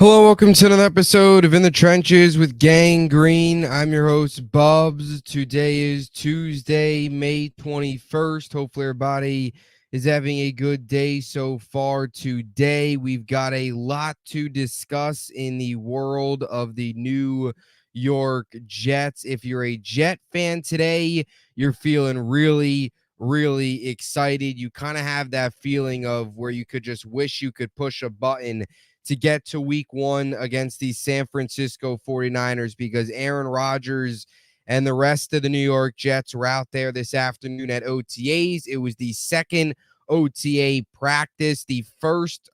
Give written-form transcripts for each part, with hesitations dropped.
Hello, welcome to another episode of In the Trenches with Gang Green. I'm your host, Bubbs. Today is Tuesday, May 21st. Hopefully everybody is having a good day so far today. We've got a lot to discuss in the world of the New York Jets. If you're a Jet fan today, you're feeling really excited. You kind of have that feeling of where you could just wish you could push a button to get to week one against the San Francisco 49ers, because Aaron Rodgers and the rest of the New York Jets were out there this afternoon at OTAs. It was the second OTA practice, the first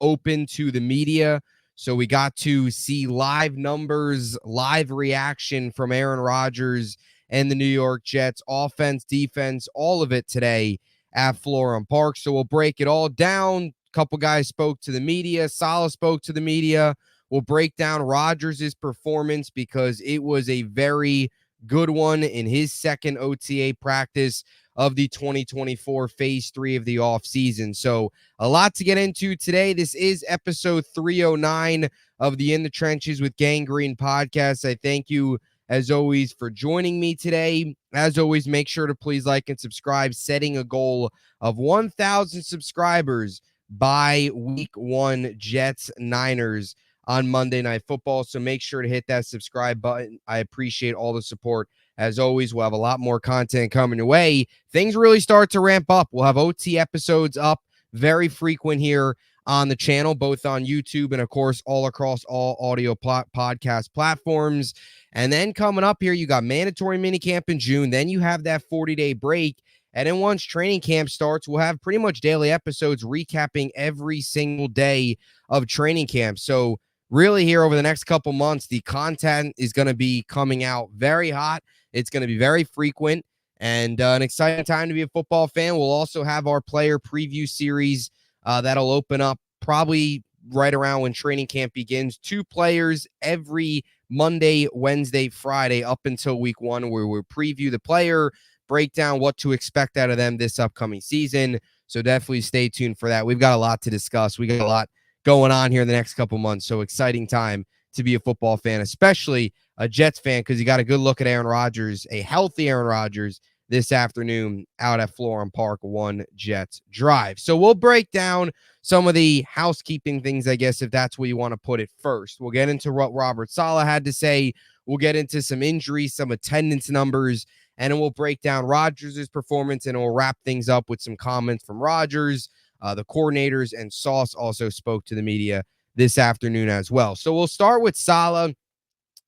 open to the media. So we got to see live numbers, live reaction from Aaron Rodgers and the New York Jets, offense, defense, all of it today at Florham Park. So we'll break it all down. Couple guys spoke to the media. Saleh spoke to the media. We'll break down Rodgers' performance because it was a very good one in his second OTA practice of the 2024 phase 3 of the offseason. So a lot to get into today. This is episode 309 of the In the Trenches with Gang Green podcast. I thank you as always for joining me today. As always, make sure to please like and subscribe, setting a goal of 1,000 subscribers by week one, Jets Niners on Monday Night Football. So make sure to hit that subscribe button. I appreciate all the support. As always, we'll have a lot more content coming your way. Things really start to ramp up. We'll have OT episodes up very frequent here on the channel, both on YouTube and, of course, all across all audio podcast platforms. And then coming up here, you got mandatory minicamp in June. Then you have that 40-day break. And then once training camp starts, we'll have pretty much daily episodes recapping every single day of training camp. So really here over the next couple months, the content is going to be coming out very hot. It's going to be very frequent and an exciting time to be a football fan. We'll also have our player preview series that'll open up probably right around when training camp begins. 2 players every Monday, Wednesday, Friday up until week one, where we'll preview the player, break down what to expect out of them this upcoming season. So definitely stay tuned for that. We've got a lot to discuss. We got a lot going on here in the next couple months. So exciting time to be a football fan, especially a Jets fan, because you got a good look at Aaron Rodgers, a healthy Aaron Rodgers this afternoon out at Florham Park, one Jets drive. So we'll break down some of the housekeeping things, I guess, if that's where you want to put it first. We'll get into what Robert Saleh had to say. We'll get into some injuries, some attendance numbers, and then we'll break down Rodgers' performance, and we'll wrap things up with some comments from Rodgers. The coordinators and Sauce also spoke to the media this afternoon as well. So we'll start with Saleh.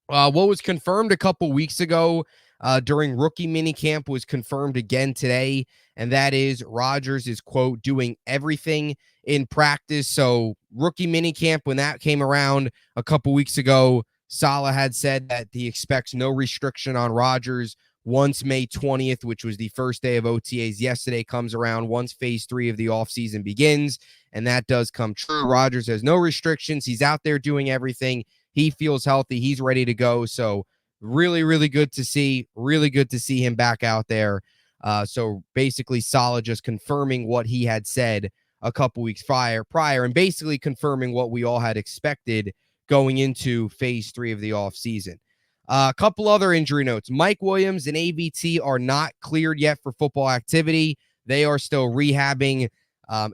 What was confirmed a couple weeks ago during rookie minicamp was confirmed again today, and that is Rodgers is, quote, doing everything in practice. So rookie minicamp, when that came around a couple weeks ago, Saleh had said that he expects no restriction on Rodgers once May 20th, which was the first day of OTAs yesterday, comes around, once phase 3 of the offseason begins, and that does come true. Rodgers has no restrictions. He's out there doing everything. He feels healthy. He's ready to go. So really good to see. Really good to see him back out there. So basically Saleh just confirming what he had said a couple weeks prior, and basically confirming what we all had expected going into phase 3 of the offseason. A couple other injury notes. Mike Williams and AVT are not cleared yet for football activity. They are still rehabbing.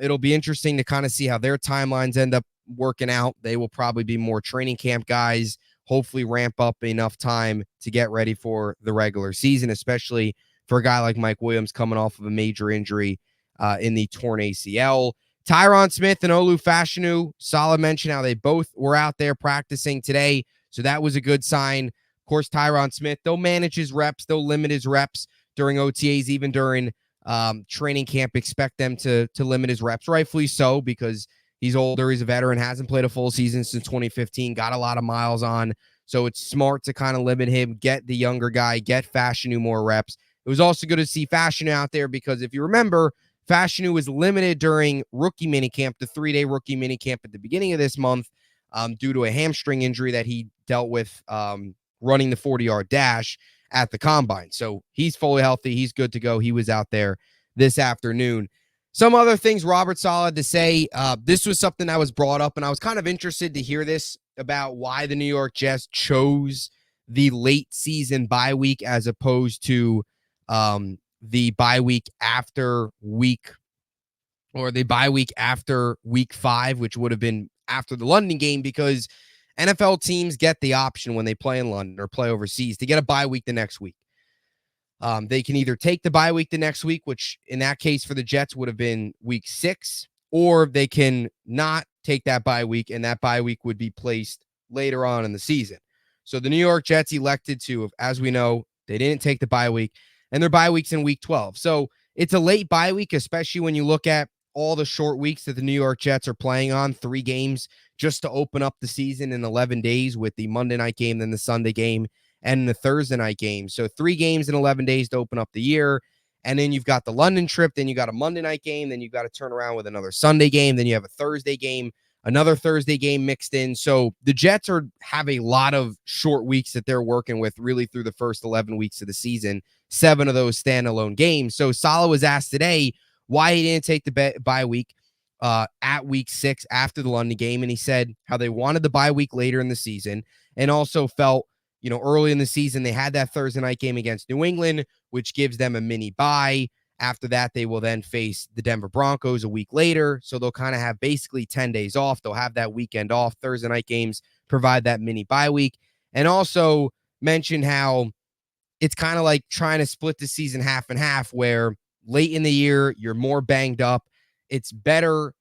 It'll be interesting to kind of see how their timelines end up working out. They will probably be more training camp guys, hopefully ramp up enough time to get ready for the regular season, especially for a guy like Mike Williams coming off of a major injury in the torn ACL. Tyron Smith and Olu Fashanu, Saleh mentioned how they both were out there practicing today, so that was a good sign. Of course, Tyron Smith, they'll manage his reps, they'll limit his reps during OTAs, even during training camp. Expect them to limit his reps, rightfully so, because he's older, he's a veteran, hasn't played a full season since 2015, got a lot of miles on, so it's smart to kind of limit him, get the younger guy, get Fashanu more reps. It was also good to see Fashanu out there because if you remember, Fashanu was limited during rookie minicamp, the 3-day rookie minicamp at the beginning of this month, due to a hamstring injury that he dealt with running the 40-yard dash at the combine. So he's fully healthy. He's good to go. He was out there this afternoon. Some other things Robert Saleh had to say. This was something that was brought up, and I was kind of interested to hear this about why the New York Jets chose the late season bye week as opposed to the bye week after week or the bye week after week 5, which would have been after the London game, because NFL teams get the option when they play in London or play overseas to get a bye week the next week. They can either take the bye week the next week, which in that case for the Jets would have been week 6, or they can not take that bye week, and that bye week would be placed later on in the season. So the New York Jets elected to, as we know, they didn't take the bye week, and their bye week's in week 12. So it's a late bye week, especially when you look at all the short weeks that the New York Jets are playing on, 3 games just to open up the season in 11 days with the Monday night game, then the Sunday game, and the Thursday night game. So 3 games in 11 days to open up the year. And then you've got the London trip. Then you got a Monday night game. Then you got to turn around with another Sunday game. Then you have a Thursday game, another Thursday game mixed in. So the Jets have a lot of short weeks that they're working with really through the first 11 weeks of the season, 7 of those standalone games. So Saleh was asked today why he didn't take the bye week at week 6 after the London game. And he said how they wanted the bye week later in the season, and also felt, early in the season, they had that Thursday night game against New England, which gives them a mini bye. After that, they will then face the Denver Broncos a week later. So they'll kind of have basically 10 days off. They'll have that weekend off. Thursday night games provide that mini bye week. And also mention how it's kind of like trying to split the season half and half, where late in the year, you're more banged up. It's better.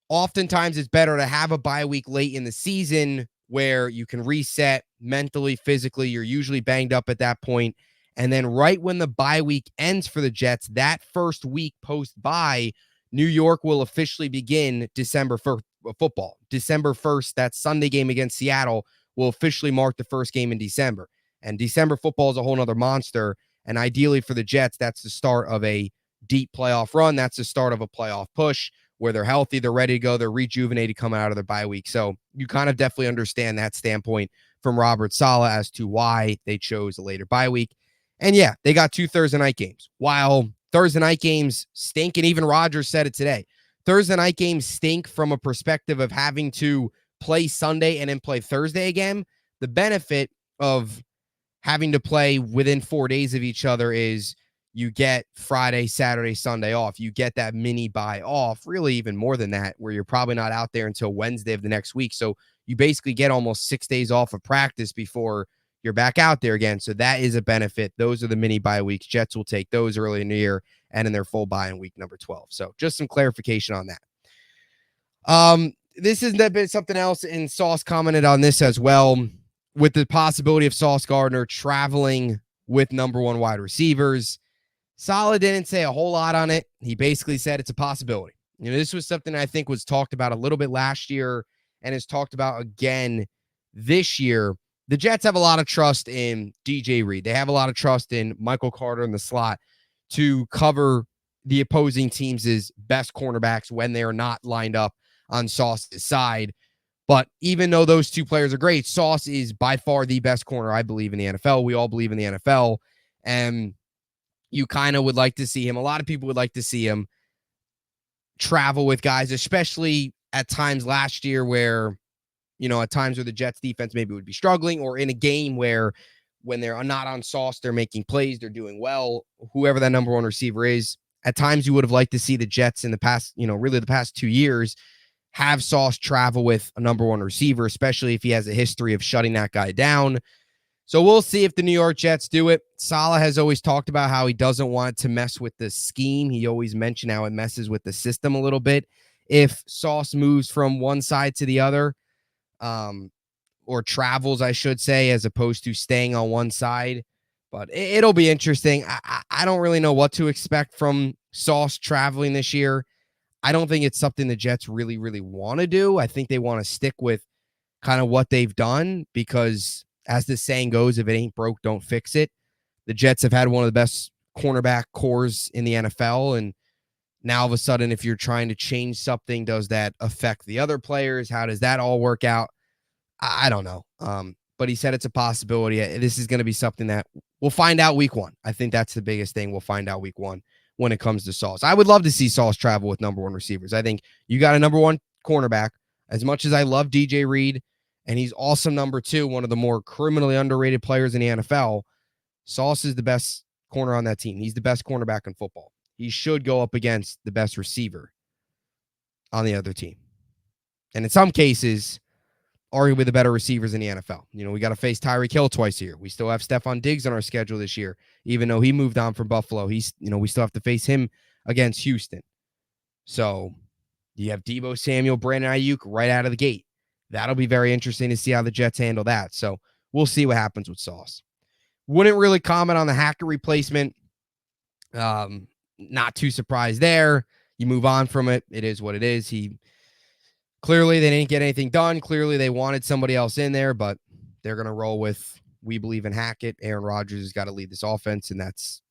Oftentimes, it's better to have a bye week late in the season where you can reset mentally, physically. You're usually banged up at that point. And then right when the bye week ends for the Jets, that first week post-bye, New York will officially begin December 1st football. December 1st, that Sunday game against Seattle, will officially mark the first game in December. And December football is a whole nother monster. And ideally for the Jets, that's the start of a deep playoff run. That's the start of a playoff push where they're healthy, they're ready to go, they're rejuvenated coming out of their bye week. So you kind of definitely understand that standpoint from Robert Saleh as to why they chose a later bye week. And yeah, they got 2 Thursday night games. While Thursday night games stink, and even Rodgers said it today, Thursday night games stink from a perspective of having to play Sunday and then play Thursday again. The benefit of having to play within 4 days of each other is you get Friday, Saturday, Sunday off. You get that mini bye off, really even more than that, where you're probably not out there until Wednesday of the next week. So you basically get almost 6 days off of practice before you're back out there again. So that is a benefit. Those are the mini bye weeks. Jets will take those early in the year and in their full bye in week number 12. So just some clarification on that. This has been something else, and Sauce commented on this as well, with the possibility of Sauce Gardner traveling with number 1 wide receivers. Saleh didn't say a whole lot on it. He basically said it's a possibility. This was something I think was talked about a little bit last year and is talked about again this year. The Jets have a lot of trust in DJ Reed. They have a lot of trust in Michael Carter in the slot to cover the opposing teams' best cornerbacks when they are not lined up on Sauce's side. But even though those 2 players are great, Sauce is by far the best corner, I believe, in the NFL. We all believe in the NFL. And you kind of would like to see him. A lot of people would like to see him travel with guys, especially at times last year where, at times where the Jets defense maybe would be struggling, or in a game where when they're not on Sauce, they're making plays, they're doing well, whoever that number 1 receiver is. At times you would have liked to see the Jets in the past, really the past 2 years, have Sauce travel with a number 1 receiver, especially if he has a history of shutting that guy down. So we'll see if the New York Jets do it. Saleh has always talked about how he doesn't want to mess with the scheme. He always mentioned how it messes with the system a little bit if Sauce moves from one side to the other, or travels, I should say, as opposed to staying on one side. But it'll be interesting. I don't really know what to expect from Sauce traveling this year. I don't think it's something the Jets really, really want to do. I think they want to stick with kind of what they've done because, as the saying goes, if it ain't broke, don't fix it. The Jets have had one of the best cornerback cores in the NFL, and now all of a sudden, if you're trying to change something, does that affect the other players? How does that all work out? I don't know. But he said it's a possibility. This is going to be something that we'll find out week 1. I think that's the biggest thing. We'll find out week 1 when it comes to Sauce. I would love to see Sauce travel with number 1 receivers. I think you got a number 1 cornerback. As much as I love DJ Reed and he's awesome number 2, one of the more criminally underrated players in the NFL. Sauce is the best corner on that team. He's the best cornerback in football. He should go up against the best receiver on the other team. And in some cases, arguably the better receivers in the NFL. We got to face Tyreek Hill twice a year. We still have Stephon Diggs on our schedule this year, even though he moved on from Buffalo. We still have to face him against Houston. So you have Deebo Samuel, Brandon Ayuk right out of the gate. That'll be very interesting to see how the Jets handle that. So we'll see what happens with Sauce. Wouldn't really comment on the Hackett replacement. Not too surprised there. You move on from it. It is what it is. Clearly they didn't get anything done. Clearly they wanted somebody else in there, but they're going to roll with, we believe in Hackett. Aaron Rodgers has got to lead this offense, and that's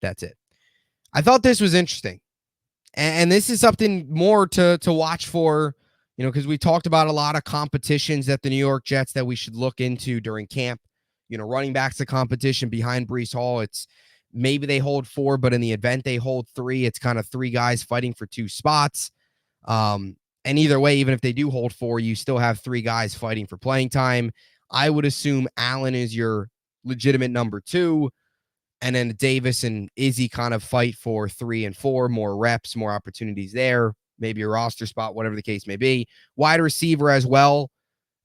it. I thought this was interesting. And this is something more to watch for, because we talked about a lot of competitions at the New York Jets that we should look into during camp. Running backs, the competition behind Breece Hall. It's maybe they hold 4, but in the event they hold 3, it's kind of 3 guys fighting for 2 spots. And either way, even if they do hold 4, you still have 3 guys fighting for playing time. I would assume Allen is your legitimate number 2. And then Davis and Izzy kind of fight for 3 and 4, more reps, more opportunities there, maybe a roster spot, whatever the case may be. Wide receiver as well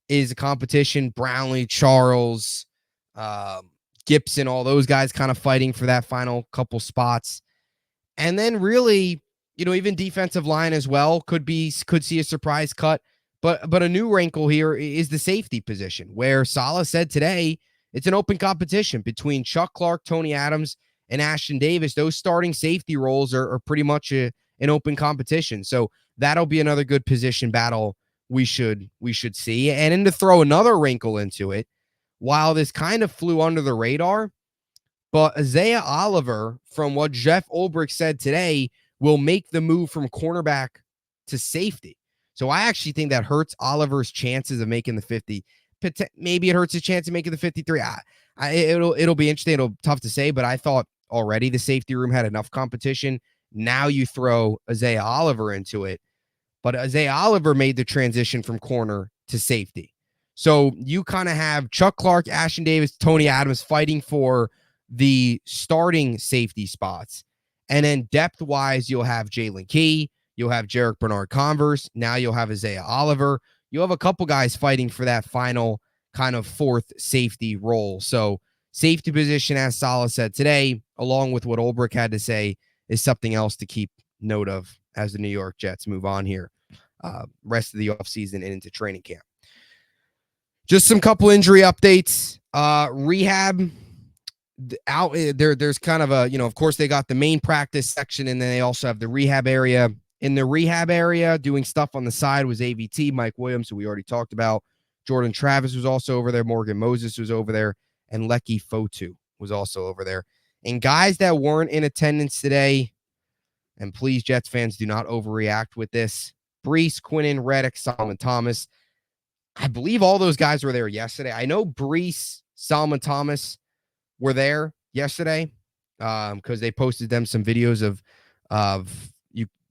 is a competition. Brownlee, Charles, Gibson, all those guys kind of fighting for that final couple spots. And then really, even defensive line as well could see a surprise cut. But a new wrinkle here is the safety position, where Saleh said today it's an open competition between Chuck Clark, Tony Adams, and Ashton Davis. Those starting safety roles are pretty much an open competition. So that'll be another good position battle we should see. And then to throw another wrinkle into it, while this kind of flew under the radar, but Isaiah Oliver, from what Jeff Ulbrich said today, will make the move from cornerback to safety. So I actually think that hurts Oliver's chances of making the 50. Maybe it hurts his chance of making the 53. It'll be interesting. It'll tough to say, but I thought already the safety room had enough competition. Now you throw Isaiah Oliver into it, but Isaiah Oliver made the transition from corner to safety. So you kind of have Chuck Clark, Ashton Davis, Tony Adams fighting for the starting safety spots. And then depth-wise, you'll have Jalen Key. You'll have Jarek Bernard-Converse. Now you'll have Isaiah Oliver. You'll have a couple guys fighting for that final kind of 4th safety role. So safety position, as Saleh said today, along with what Ulbrich had to say, is something else to keep note of as the New York Jets move on here. Rest of the offseason and into training camp. Just some couple injury updates. Rehab out there. There's kind of a, of course they got the main practice section, and then they also have the rehab area. In the rehab area, doing stuff on the side was AVT, Mike Williams, who we already talked about. Jordan Travis was also over there. Morgan Moses was over there. And Lecky Fotu was also over there. And guys that weren't in attendance today, and please, Jets fans, do not overreact with this. Breece, Quinnen, Reddick, Solomon Thomas. I believe all those guys were there yesterday. I know Breece, Solomon Thomas were there yesterday because they posted them some videos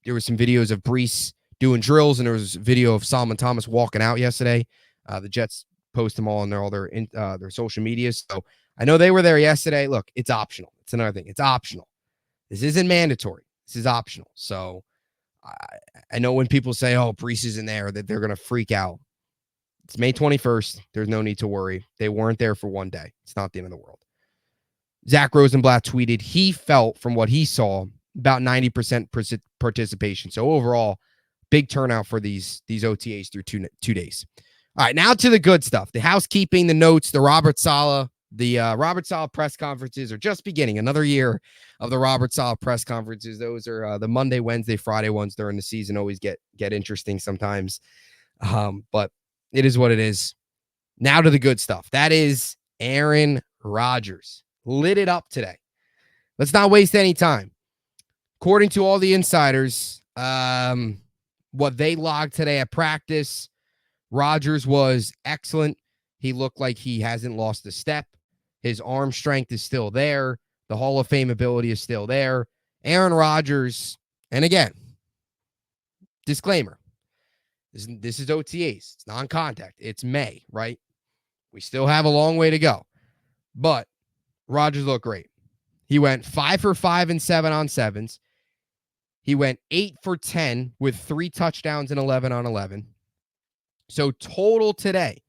there were some videos of Breece doing drills, and there was a video of Solomon Thomas walking out yesterday. The Jets post them all on their social media. So I know they were there yesterday. Look, it's optional. It's another thing. It's optional. This isn't mandatory. This is optional. So I know when people say, oh, Breece isn't there, that they're going to freak out. It's May 21st. There's no need to worry. They weren't there for one day. It's not the end of the world. Zach Rosenblatt tweeted he felt from what he saw about 90% participation. So overall, big turnout for these OTAs through two days. All right, now to the good stuff. The housekeeping, the notes, the Robert Saleh. The Robert Saleh press conferences are just beginning. Another year of the Robert Saleh press conferences. Those are the Monday, Wednesday, Friday ones during the season. Always get interesting sometimes. But it is what it is. Now to the good stuff. That is Aaron Rodgers. Lit it up today. Let's not waste any time. According to all the insiders, what they logged today at practice, Rodgers was excellent. He looked like he hasn't lost a step. His arm strength is still there. The Hall of Fame ability is still there. Aaron Rodgers, and again, disclaimer, This is OTAs. It's non-contact. It's May, right? We still have a long way to go. But Rodgers looked great. He went 5 for 5 and 7 on sevens. He went 8 for 10 with 3 touchdowns and 11 on 11. So total today,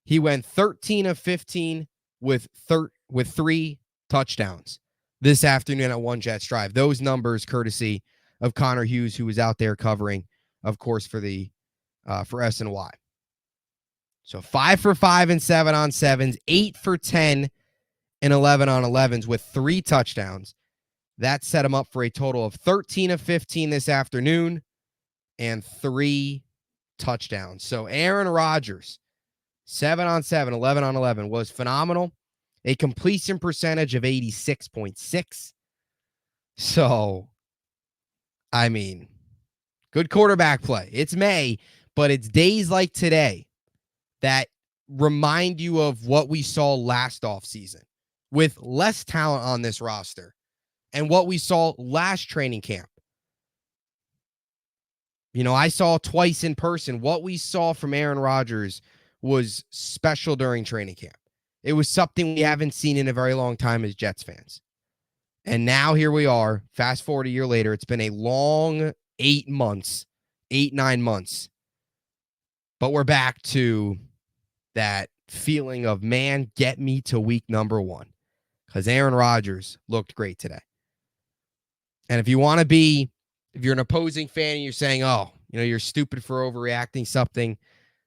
he went 13 of 15 with 3 touchdowns this afternoon at One Jets Drive. Those numbers courtesy of Connor Hughes, who was out there covering, of course, for SNY. So 5 for 5 and 7 on sevens, 8 for 10 and 11 on 11s with 3 touchdowns. That set him up for a total of 13 of 15 this afternoon and 3 touchdowns. So Aaron Rodgers, 7 on 7, 11 on 11, was phenomenal. A completion percentage of 86.6. So, I mean, good quarterback play. It's May, but it's days like today that remind you of what we saw last offseason with less talent on this roster and what we saw last training camp. You know, I saw twice in person. What we saw from Aaron Rodgers was special during training camp. It was something we haven't seen in a very long time as Jets fans. And now here we are, fast forward a year later. It's been a long 9 months. But we're back to that feeling of, man, get me to week number 1. Because Aaron Rodgers looked great today. And if you're an opposing fan and you're saying, oh, you're stupid for overreacting something,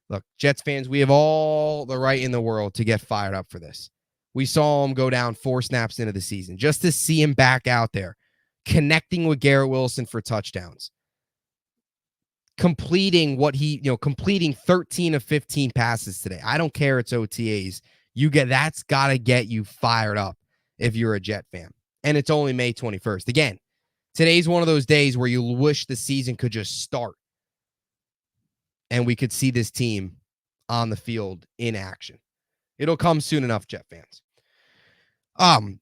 look, Jets fans, we have all the right in the world to get fired up for this. We saw him go down 4 snaps into the season. Just to see him back out there, connecting with Garrett Wilson for touchdowns, completing 13 of 15 passes today. I don't care, it's OTAs. That's got to get you fired up if you're a Jet fan. And it's only May 21st. Again, today's one of those days where you wish the season could just start and we could see this team on the field in action. It'll come soon enough, Jet fans.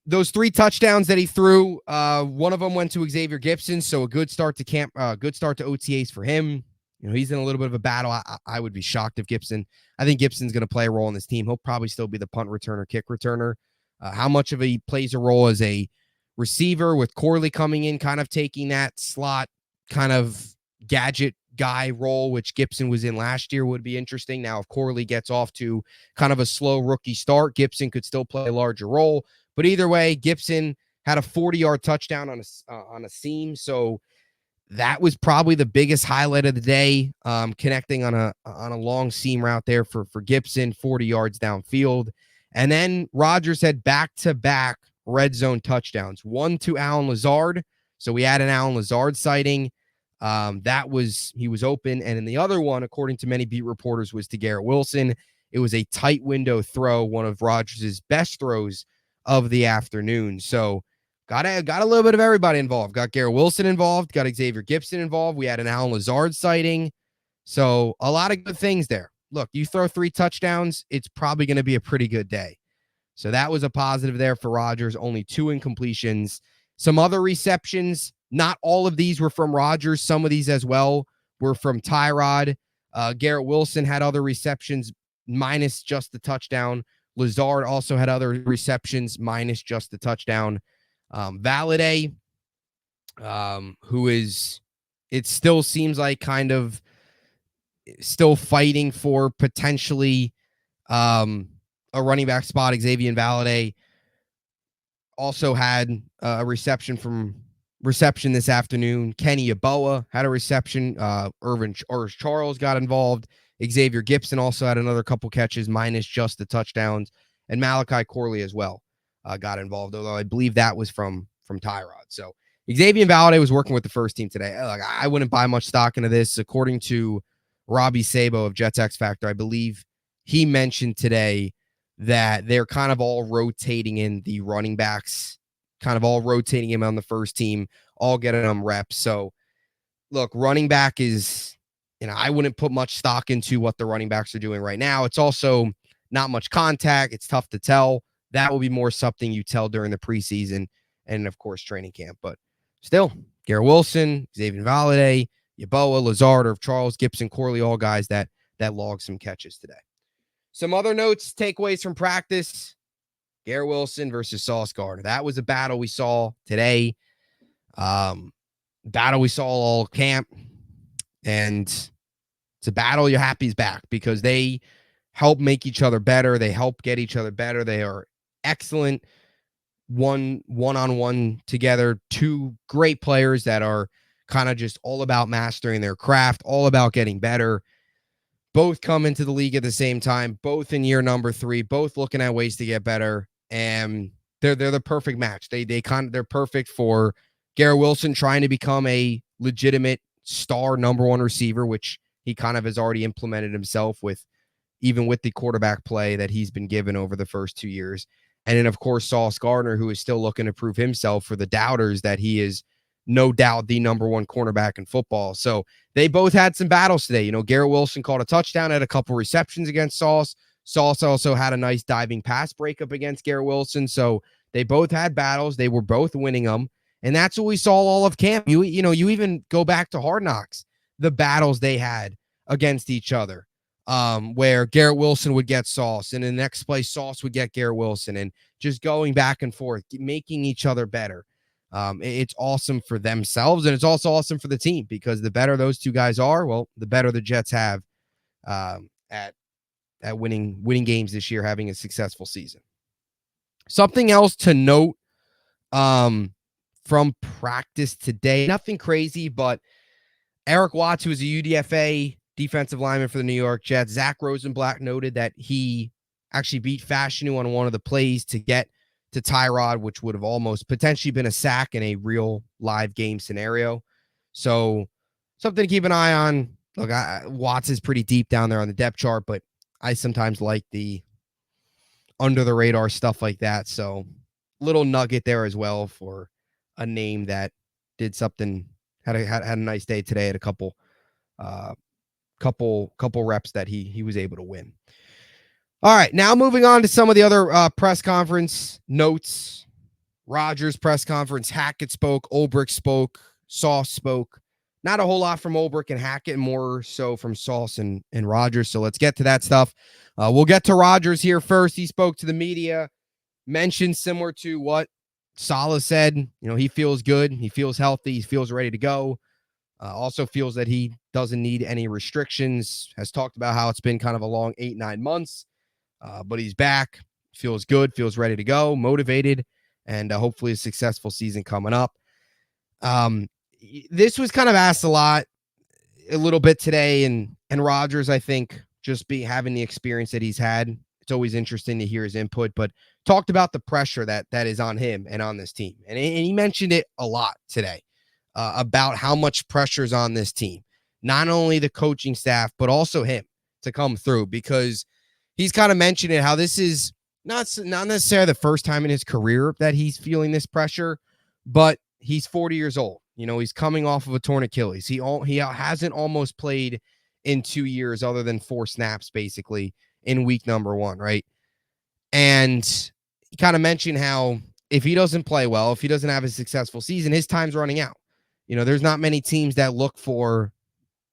Those 3 touchdowns that he threw, one of them went to Xavier Gipson, so a good start to camp, good start to OTAs for him. He's in a little bit of a battle. I would be shocked if I think Gibson's going to play a role in this team. He'll probably still be the punt returner, kick returner. How much of he plays a role as a receiver with Corley coming in, kind of taking that slot kind of gadget guy role, which Gibson was in last year, would be interesting. Now, if Corley gets off to kind of a slow rookie start, Gibson could still play a larger role. But either way, Gibson had a 40-yard touchdown on a seam, so that was probably the biggest highlight of the day, connecting on a long seam route there for Gibson, 40 yards downfield. And then Rodgers had back-to-back red zone touchdowns, one to Allen Lazard. So we had an Allen Lazard sighting. He was open. And in the other one, according to many beat reporters, was to Garrett Wilson. It was a tight window throw, one of Rodgers' best throws of the afternoon. So got a little bit of everybody involved. Got Garrett Wilson involved, got Xavier Gipson involved. We had an Allen Lazard sighting. So a lot of good things there. Look, you throw 3 touchdowns, it's probably going to be a pretty good day. So that was a positive there for Rodgers. Only 2 incompletions. Some other receptions, not all of these were from Rodgers. Some of these as well were from Tyrod. Garrett Wilson had other receptions minus just the touchdown. Lazard also had other receptions minus just the touchdown. Valladay, who is, it still seems like kind of still fighting for potentially a running back spot. Xavier Valladay also had a reception this afternoon. Kenny Yeboah had a reception. Irvin Charles got involved. Xavier Gipson also had another couple catches minus just the touchdowns. And Malachi Corley as well got involved, although I believe that was from Tyrod. So Xavier Valladay was working with the first team today. I wouldn't buy much stock into this. According to Robbie Sabo of Jets X Factor, I believe he mentioned today that they're kind of all rotating in the running backs, kind of all rotating him on the first team, all getting them reps. So look, running back is, I wouldn't put much stock into what the running backs are doing right now. It's also not much contact. It's tough to tell. That will be more something you tell during the preseason and, of course, training camp. But still, Garrett Wilson, Xavier Valladay, Yeboah, Lazard, or Charles, Gibson, Corley, all guys that logged some catches today. Some other notes, takeaways from practice. Garrett Wilson versus Sauce Gardner. That was a battle we saw today. Battle we saw all camp. And it's a battle you're happy is back because they help make each other better. They help get each other better. They are excellent one-on-one together. Two great players that are kind of just all about mastering their craft, all about getting better. Both come into the league at the same time, both in year number 3, both looking at ways to get better. And they're the perfect match. They're perfect for Garrett Wilson trying to become a legitimate star number 1 receiver, which he kind of has already implemented himself with, even with the quarterback play that he's been given over the first 2 years. And then, of course, Sauce Gardner, who is still looking to prove himself for the doubters that he is no doubt the number 1 cornerback in football. So they both had some battles today. You know, Garrett Wilson caught a touchdown, had a couple receptions against Sauce. Sauce also had a nice diving pass breakup against Garrett Wilson. So they both had battles. They were both winning them. And that's what we saw all of camp. You even go back to Hard Knocks, the battles they had against each other, where Garrett Wilson would get Sauce, and in the next play, Sauce would get Garrett Wilson, and just going back and forth, making each other better. It's awesome for themselves, and it's also awesome for the team because the better those two guys are, well, the better the Jets have at winning games this year, having a successful season. Something else to note from practice today, nothing crazy, but Eric Watts, who is a UDFA defensive lineman for the New York Jets, Zach Rosenblatt noted that he actually beat Fashanu on one of the plays to get to Tyrod, which would have almost potentially been a sack in a real live game scenario. So something to keep an eye on. Look, Watts is pretty deep down there on the depth chart, but I sometimes like the under the radar stuff like that. So little nugget there as well for a name that did something, had a nice day today at a couple reps that he was able to win. All right, now moving on to some of the other press conference notes. Rodgers press conference, Hackett spoke, Ulbrich spoke, Sauce spoke. Not a whole lot from Ulbrich and Hackett, more so from Sauce and Rodgers. So let's get to that stuff. We'll get to Rodgers here first. He spoke to the media, mentioned similar to what Saleh said. You know, he feels good. He feels healthy. He feels ready to go. Also feels that he doesn't need any restrictions. Has talked about how it's been kind of a long 8-9 months. But he's back, feels good, feels ready to go, motivated, and hopefully a successful season coming up. This was kind of asked a little bit today, and Rodgers, I think, just having the experience that he's had, it's always interesting to hear his input, but talked about the pressure that is on him and on this team. And he mentioned it a lot today about how much pressure is on this team, not only the coaching staff, but also him to come through, because he's kind of mentioned it, how this is not necessarily the first time in his career that he's feeling this pressure, but he's 40 years old. You know, he's coming off of a torn Achilles. He hasn't almost played in 2 years other than 4 snaps, basically, in week number 1, right? And he kind of mentioned how if he doesn't play well, if he doesn't have a successful season, his time's running out. You know, there's not many teams that look for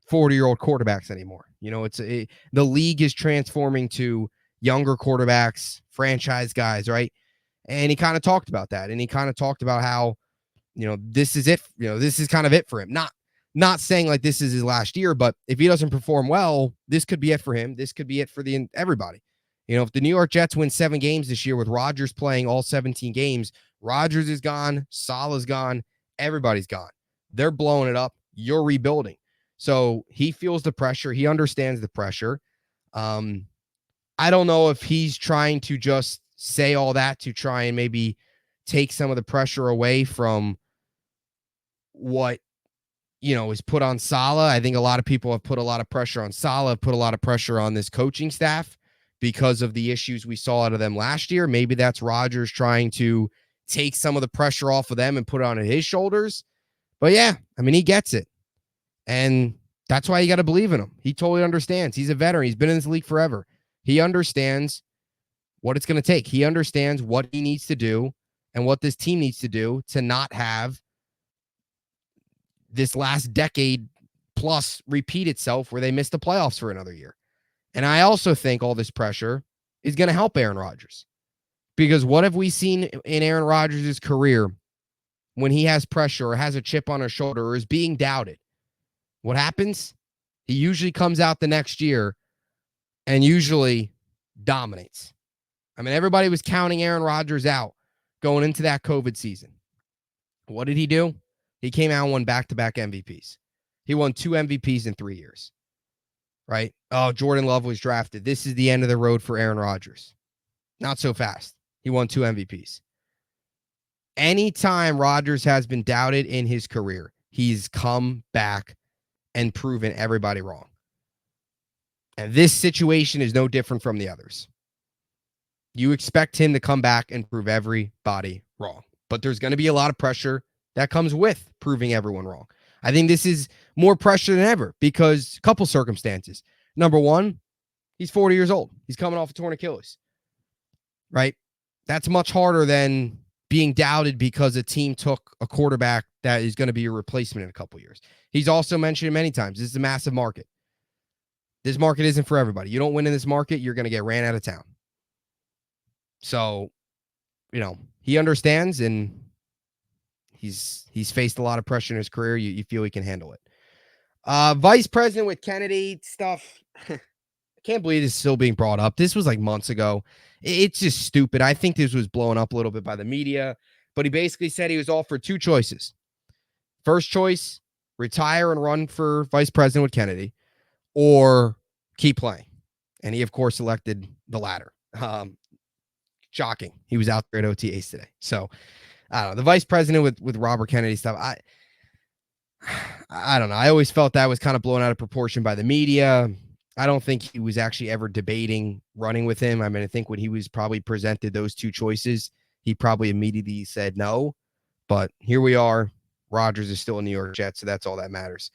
40-year-old quarterbacks anymore. You know, the league is transforming to younger quarterbacks, franchise guys, right? And he kind of talked about that. And he kind of talked about how, you know, this is it. You know, this is kind of it for him. Not saying like this is his last year, but if he doesn't perform well, this could be it for him. This could be it for everybody. You know, if the New York Jets win 7 games this year with Rodgers playing all 17 games, Rodgers is gone, Saleh's gone, everybody's gone. They're blowing it up. You're rebuilding. So he feels the pressure. He understands the pressure. I don't know if he's trying to just say all that to try and maybe take some of the pressure away from what, you know, is put on Saleh. I think a lot of people have put a lot of pressure on Saleh, put a lot of pressure on this coaching staff because of the issues we saw out of them last year. Maybe that's Rodgers trying to take some of the pressure off of them and put it on his shoulders. But yeah, I mean, he gets it. And that's why you got to believe in him. He totally understands. He's a veteran. He's been in this league forever. He understands what it's going to take. He understands what he needs to do and what this team needs to do to not have this last decade plus repeat itself where they miss the playoffs for another year. And I also think all this pressure is going to help Aaron Rodgers. Because what have we seen in Aaron Rodgers' career when he has pressure or has a chip on his shoulder or is being doubted? What happens? He usually comes out the next year and usually dominates. I mean, everybody was counting Aaron Rodgers out going into that COVID season. What did he do? He came out and won back-to-back MVPs. He won 2 MVPs in 3 years, right? Oh, Jordan Love was drafted. This is the end of the road for Aaron Rodgers. Not so fast. He won 2 MVPs. Anytime Rodgers has been doubted in his career, he's come back and proven everybody wrong. And this situation is no different from the others. You expect him to come back and prove everybody wrong. But there's going to be a lot of pressure that comes with proving everyone wrong. I think this is more pressure than ever because a couple circumstances. Number one, he's 40 years old. He's coming off a torn Achilles, right? That's much harder than being doubted because a team took a quarterback that is going to be a replacement in a couple years. He's also mentioned it many times. This is a massive market. This market isn't for everybody. You don't win in this market, you're going to get ran out of town. So, he understands, and he's faced a lot of pressure in his career. You feel he can handle it. Vice President with Kennedy stuff. I can't believe this is still being brought up. This was like months ago. It's just stupid. I think this was blown up a little bit by the media, but he basically said he was offered 2 choices. First choice, retire and run for vice president with Kennedy, or keep playing. And he, of course, elected the latter. Shocking. He was out there at OTAs today. So, I don't know. The vice president with Robert Kennedy stuff, I don't know. I always felt that was kind of blown out of proportion by the media. I don't think he was actually ever debating running with him. I mean, I think when he was probably presented those 2 choices, he probably immediately said no. But here we are. Rodgers is still a New York Jet, so that's all that matters.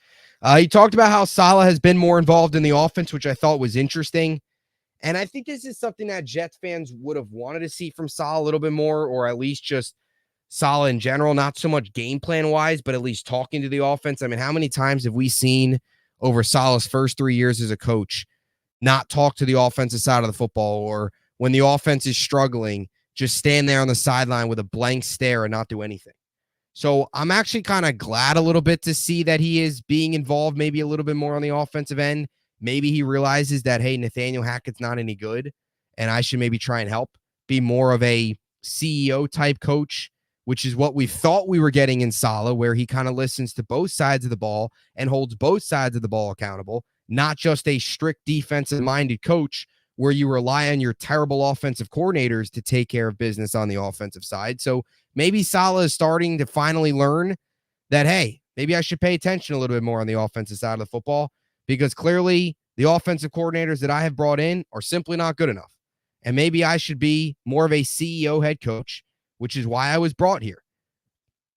He talked about how Saleh has been more involved in the offense, which I thought was interesting. And I think this is something that Jets fans would have wanted to see from Saleh a little bit more, or at least just Saleh in general, not so much game plan wise, but at least talking to the offense. I mean, how many times have we seen over Saleh's first 3 years as a coach not talk to the offensive side of the football, or when the offense is struggling, just stand there on the sideline with a blank stare and not do anything? So I'm actually kind of glad a little bit to see that he is being involved maybe a little bit more on the offensive end. Maybe he realizes that, hey, Nathaniel Hackett's not any good, and I should maybe try and help, be more of a CEO type coach, which is what we thought we were getting in Saleh, where he kind of listens to both sides of the ball and holds both sides of the ball accountable, not just a strict defensive-minded coach where you rely on your terrible offensive coordinators to take care of business on the offensive side. So maybe Saleh is starting to finally learn that, hey, maybe I should pay attention a little bit more on the offensive side of the football, because clearly the offensive coordinators that I have brought in are simply not good enough. And maybe I should be more of a CEO head coach, which is why I was brought here.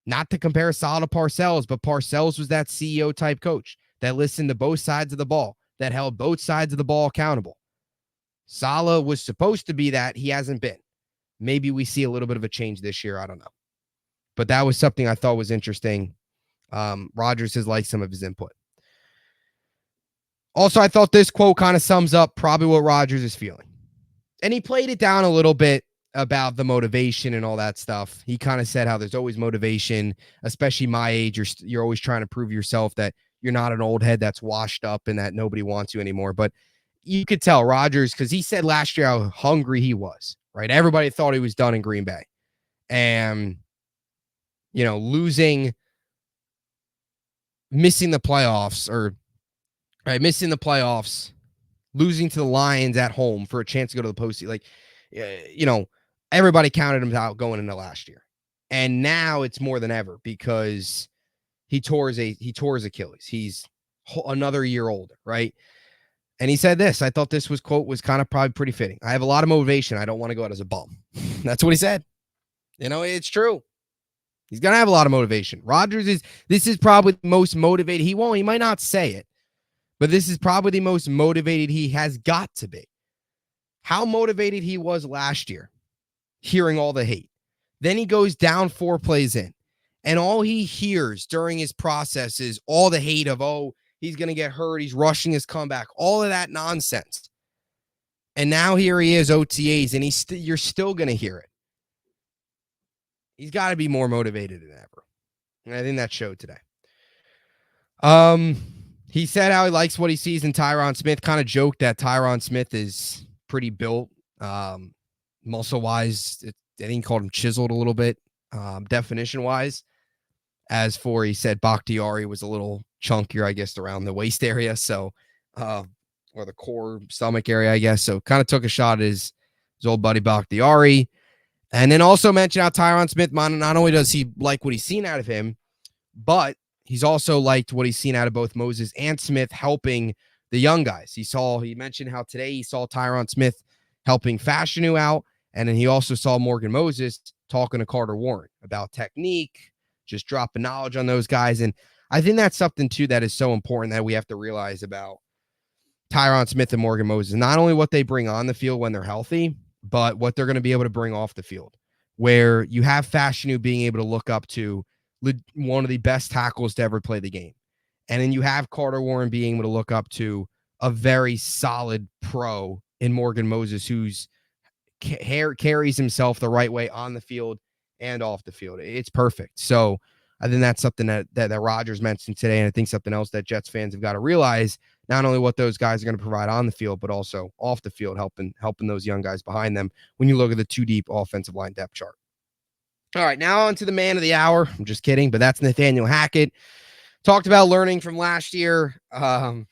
Not to compare Saleh to Parcells, but Parcells was that CEO type coach that listened to both sides of the ball, that held both sides of the ball accountable. Saleh was supposed to be that. He hasn't been. Maybe we see a little bit of a change this year. I don't know. But that was something I thought was interesting. Rodgers has liked some of his input. Also, I thought this quote kind of sums up probably what Rodgers is feeling. And he played it down a little bit about the motivation and all that stuff. He kind of said how there's always motivation, especially my age. You're always trying to prove yourself that you're not an old head that's washed up and that nobody wants you anymore. But you could tell Rodgers, because he said last year how hungry he was, right? Everybody thought he was done in Green Bay. And, missing the playoffs, losing to the Lions at home for a chance to go to the postseason. Everybody counted him out going into last year. And now it's more than ever because he tore his Achilles. He's another year older, right? And he said this. I thought this quote was kind of probably pretty fitting. I have a lot of motivation. I don't want to go out as a bum. That's what he said. It's true. He's going to have a lot of motivation. This is probably the most motivated. He might not say it, but this is probably the most motivated he has got to be. How motivated he was last year, hearing all the hate. Then he goes down 4 plays in, and all he hears during his process is all the hate of, he's going to get hurt. He's rushing his comeback. All of that nonsense. And now here he is, OTAs, and you're still going to hear it. He's got to be more motivated than ever. And I think that showed today. He said how he likes what he sees in Tyron Smith. Kind of joked that Tyron Smith is pretty built, muscle-wise. I think he called him chiseled a little bit, definition-wise. As for, he said Bakhtiari was a little chunkier, I guess, around the waist area, so or the core stomach area, I guess. So kind of took a shot at his old buddy Bakhtiari. And then also mentioned how Tyron Smith, not only does he like what he's seen out of him, but he's also liked what he's seen out of both Moses and Smith helping the young guys. He mentioned how today he saw Tyron Smith helping Fashanu out, and then he also saw Morgan Moses talking to Carter Warren about technique, just dropping knowledge on those guys. And I think that's something, too, that is so important that we have to realize about Tyron Smith and Morgan Moses. Not only what they bring on the field when they're healthy, but what they're going to be able to bring off the field, where you have Fashanu being able to look up to one of the best tackles to ever play the game. And then you have Carter Warren being able to look up to a very solid pro in Morgan Moses, who's carries himself the right way on the field and off the field. It's perfect. So I think that's something that Rodgers mentioned today, and I think something else that Jets fans have got to realize, not only what those guys are going to provide on the field, but also off the field, helping those young guys behind them when you look at the two deep offensive line depth chart. All right, now on to the man of the hour. I'm just kidding, but that's Nathaniel Hackett. Talked about learning from last year. I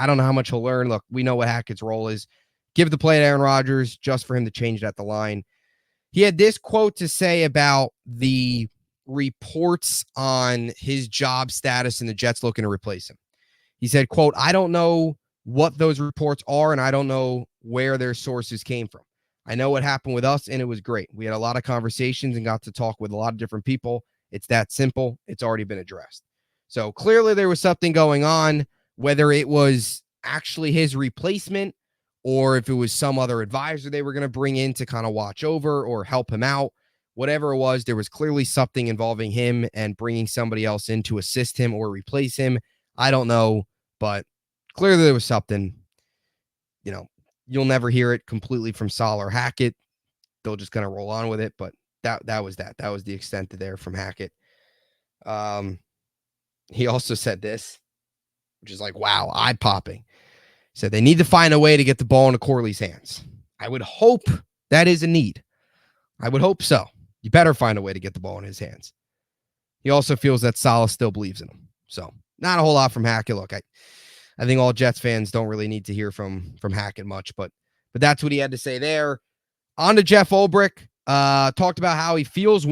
don't know how much he'll learn. Look, we know what Hackett's role is. Give the play to Aaron Rodgers just for him to change it at the line. He had this quote to say about the reports on his job status and the Jets looking to replace him. He said, quote, "I don't know what those reports are, and I don't know where their sources came from. I know what happened with us, and it was great. We had a lot of conversations and got to talk with a lot of different people. It's that simple. It's already been addressed." So clearly there was something going on, whether it was actually his replacement or if it was some other advisor they were going to bring in to kind of watch over or help him out. Whatever it was, there was clearly something involving him and bringing somebody else in to assist him or replace him. I don't know, but clearly there was something. You know, you'll never hear it completely from Saul or Hackett. They'll just kind of roll on with it, but that was that. That was the extent of there from Hackett. He also said this, which is like, wow, eye-popping. He said they need to find a way to get the ball into Corley's hands. I would hope that is a need. I would hope so. You better find a way to get the ball in his hands. He also feels that Salah still believes in him. So not a whole lot from Hackett. Look, I think all Jets fans don't really need to hear from Hackett much, but that's what he had to say there. On to Jeff Ulbrich. Talked about how he feels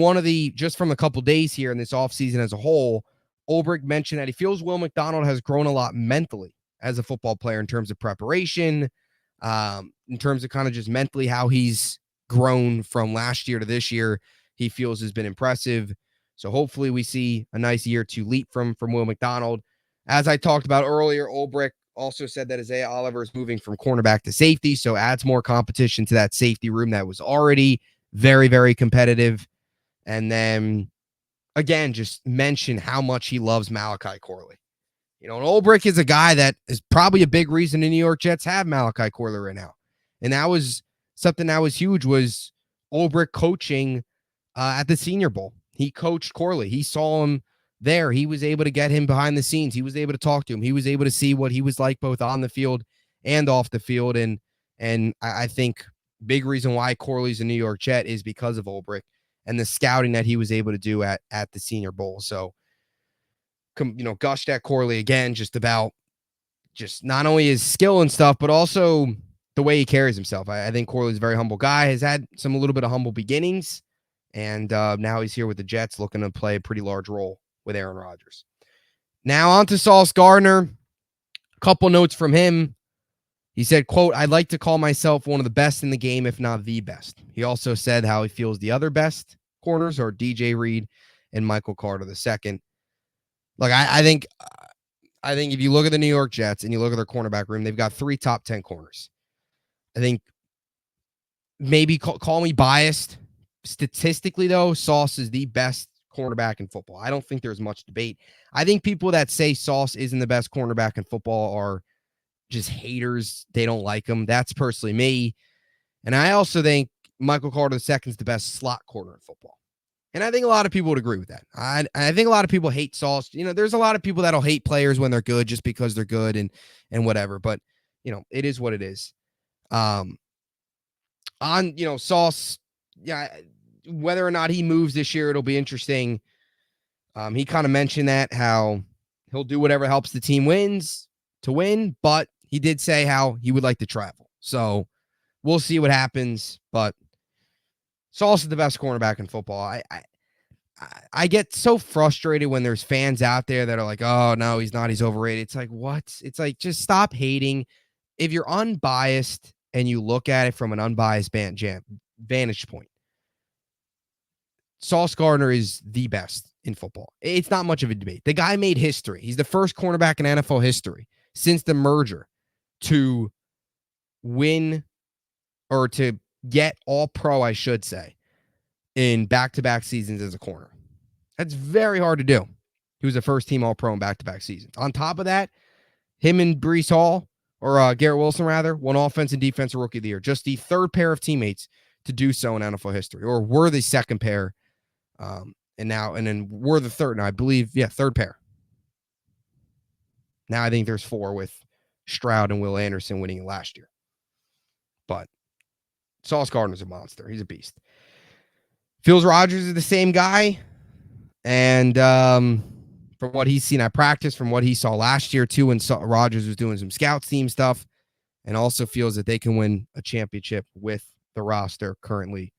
just from a couple days here in this offseason as a whole, Ulbrich mentioned that he feels Will McDonald has grown a lot mentally as a football player in terms of preparation, in terms of kind of just mentally how he's grown from last year to this year. He feels has been impressive. So hopefully we see a nice year to leap from Will McDonald. As I talked about earlier, Ulbrich also said that Isaiah Oliver is moving from cornerback to safety, so adds more competition to that safety room that was already very, very competitive. And then, again, just mention how much he loves Malachi Corley. You know, and Ulbrich is a guy that is probably a big reason the New York Jets have Malachi Corley right now. And that was something that was huge, was Ulbrich coaching at the Senior Bowl. He coached Corley. He saw him there. He was able to get him behind the scenes. He was able to talk to him. He was able to see what he was like both on the field and off the field. And I think big reason why Corley's a New York Jet is because of Ulbrich and the scouting that he was able to do at the Senior Bowl. So, you know, gushed at Corley again, just about just not only his skill and stuff, but also the way he carries himself. I think Corley's a very humble guy, has had a little bit of humble beginnings. And now he's here with the Jets looking to play a pretty large role with Aaron Rodgers. Now on to Sauce Gardner. A couple notes from him. He said, quote, "I'd like to call myself one of the best in the game, if not the best." He also said how he feels the other best corners are DJ Reed and Michael Carter II. Look, I think if you look at the New York Jets and you look at their cornerback room, they've got 3 top 10 corners. I think maybe call me biased. Statistically, though, Sauce is the best cornerback in football. I don't think there's much debate. I think people that say Sauce isn't the best cornerback in football are just haters. They don't like him. That's personally me. And I also think Michael Carter II is the best slot corner in football. And I think a lot of people would agree with that. I think a lot of people hate Sauce. There's a lot of people that'll hate players when they're good just because they're good and whatever. But, it is what it is. Sauce, yeah, whether or not he moves this year, it'll be interesting. He kind of mentioned that, how he'll do whatever helps the team win, but he did say how he would like to travel. So we'll see what happens, but Sauce is the best cornerback in football. I get so frustrated when there's fans out there that are like, oh, no, he's not. He's overrated. It's like, what? It's like, just stop hating. If you're unbiased and you look at it from an unbiased vantage point, Sauce Gardner is the best in football. It's not much of a debate. The guy made history. He's the first cornerback in NFL history since the merger to win, or to get all pro, I should say, in back-to-back seasons as a corner. That's very hard to do. He was a first-team all-pro in back-to-back seasons. On top of that, him and Breece Hall, or Garrett Wilson, rather, won Offense and Defensive Rookie of the Year. Just the third pair of teammates to do so in NFL history, or were the second pair, and then we're the third. Now, I believe, third pair. Now I think there's four with Stroud and Will Anderson winning it last year. But Sauce Gardner's a monster. He's a beast. Phil Rogers is the same guy. And from what he's seen at practice, from what he saw last year, too, when Rogers was doing some scouts team stuff, and also feels that they can win a championship with the roster currently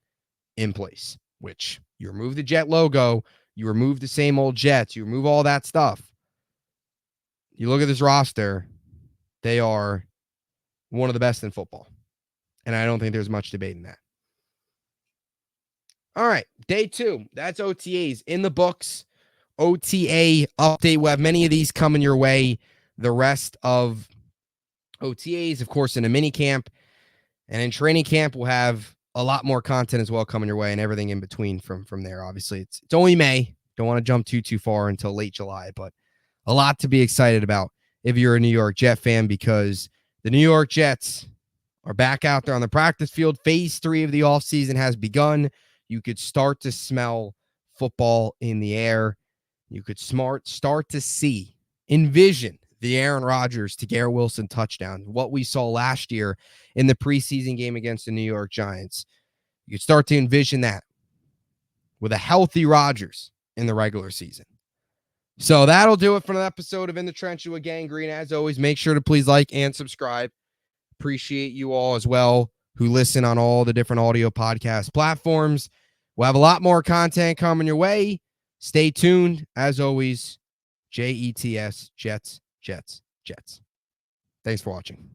in place, which you remove the Jet logo, you remove the same old Jets, you remove all that stuff. You look at this roster, they are one of the best in football. And I don't think there's much debate in that. All right, day 2. That's OTAs in the books. OTA update. We'll have many of these coming your way. The rest of OTAs, of course, in a mini camp. And in training camp, we'll have a lot more content as well coming your way, and everything in between from there. Obviously, it's only May. Don't want to jump too far until late July, but a lot to be excited about if you're a New York Jet fan, because the New York Jets are back out there on the practice field. Phase 3 of the offseason has begun. You could start to smell football in the air. You could start to envision the Aaron Rodgers to Garrett Wilson touchdown, what we saw last year in the preseason game against the New York Giants. You could start to envision that with a healthy Rodgers in the regular season. So that'll do it for an episode of In the Trenches with Gang Green. As always, make sure to please like and subscribe. Appreciate you all as well who listen on all the different audio podcast platforms. We'll have a lot more content coming your way. Stay tuned. As always, JETS, Jets, Jets, Jets. Thanks for watching.